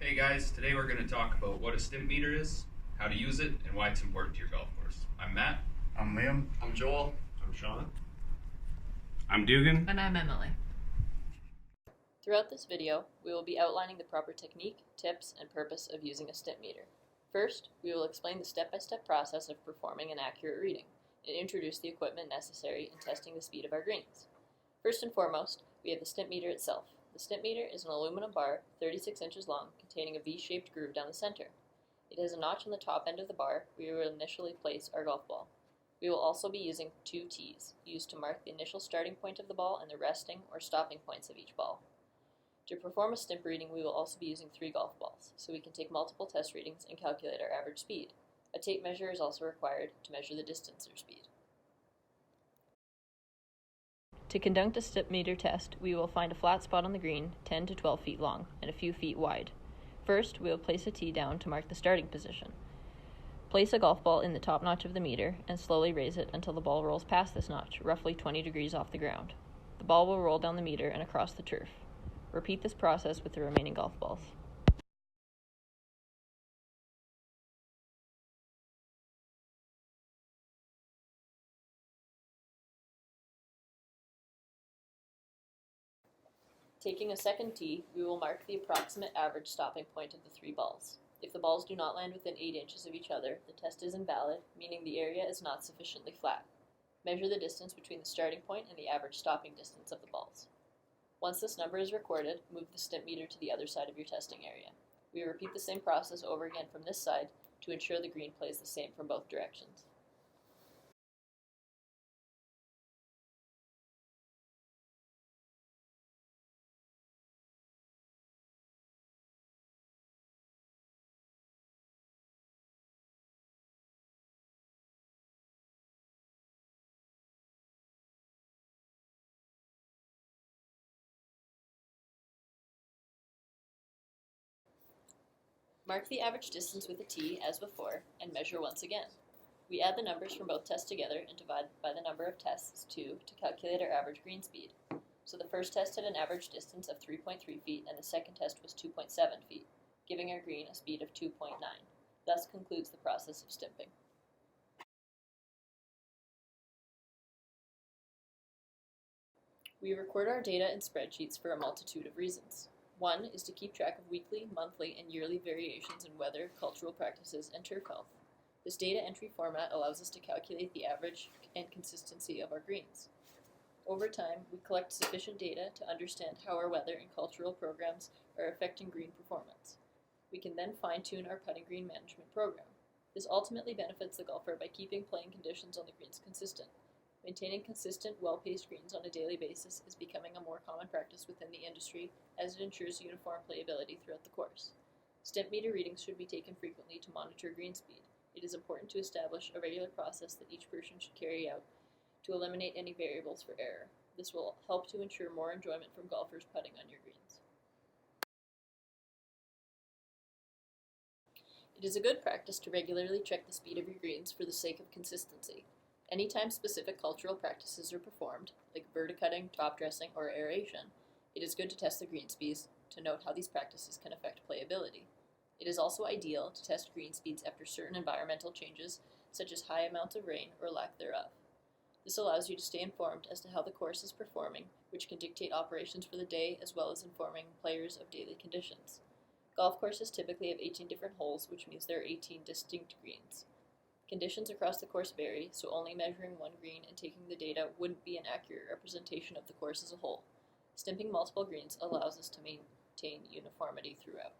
Hey guys, today we're going to talk about what a stimp meter is, how to use it, and why it's important to your golf course. I'm Matt. I'm Liam. I'm Joel. I'm Sean. I'm Dugan. And I'm Emily. Throughout this video, we will be outlining the proper technique, tips, and purpose of using a stimp meter. First, we will explain the step-by-step process of performing an accurate reading, and introduce the equipment necessary in testing the speed of our greens. First and foremost, we have the stimp meter itself. The stimp meter is an aluminum bar, 36 inches long, containing a V-shaped groove down the center. It has a notch on the top end of the bar where we will initially place our golf ball. We will also be using 2 tees, used to mark the initial starting point of the ball and the resting or stopping points of each ball. To perform a stimp reading, we will also be using 3 golf balls, so we can take multiple test readings and calculate our average speed. A tape measure is also required to measure the distance or speed. To conduct a stimp meter test, we will find a flat spot on the green, 10 to 12 feet long, and a few feet wide. First, we will place a tee down to mark the starting position. Place a golf ball in the top notch of the meter, and slowly raise it until the ball rolls past this notch, roughly 20 degrees off the ground. The ball will roll down the meter and across the turf. Repeat this process with the remaining golf balls. Taking a second tee, we will mark the approximate average stopping point of the 3 balls. If the balls do not land within 8 inches of each other, the test is invalid, meaning the area is not sufficiently flat. Measure the distance between the starting point and the average stopping distance of the balls. Once this number is recorded, move the stimp meter to the other side of your testing area. We repeat the same process over again from this side to ensure the green plays the same from both directions. Mark the average distance with a T as before, and measure once again. We add the numbers from both tests together and divide by the number of tests 2 to calculate our average green speed. So the first test had an average distance of 3.3 feet and the second test was 2.7 feet, giving our green a speed of 2.9. Thus concludes the process of stimping. We record our data in spreadsheets for a multitude of reasons. One is to keep track of weekly, monthly, and yearly variations in weather, cultural practices, and turf health. This data entry format allows us to calculate the average and consistency of our greens. Over time, we collect sufficient data to understand how our weather and cultural programs are affecting green performance. We can then fine-tune our putting green management program. This ultimately benefits the golfer by keeping playing conditions on the greens consistent. Maintaining consistent, well-paced greens on a daily basis is becoming a more common practice within the industry as it ensures uniform playability throughout the course. Stimp meter readings should be taken frequently to monitor green speed. It is important to establish a regular process that each person should carry out to eliminate any variables for error. This will help to ensure more enjoyment from golfers putting on your greens. It is a good practice to regularly check the speed of your greens for the sake of consistency. Anytime specific cultural practices are performed, like verticutting, top dressing, or aeration, it is good to test the green speeds to note how these practices can affect playability. It is also ideal to test green speeds after certain environmental changes, such as high amounts of rain or lack thereof. This allows you to stay informed as to how the course is performing, which can dictate operations for the day as well as informing players of daily conditions. Golf courses typically have 18 different holes, which means there are 18 distinct greens. Conditions across the course vary, so only measuring one green and taking the data wouldn't be an accurate representation of the course as a whole. Stimping multiple greens allows us to maintain uniformity throughout.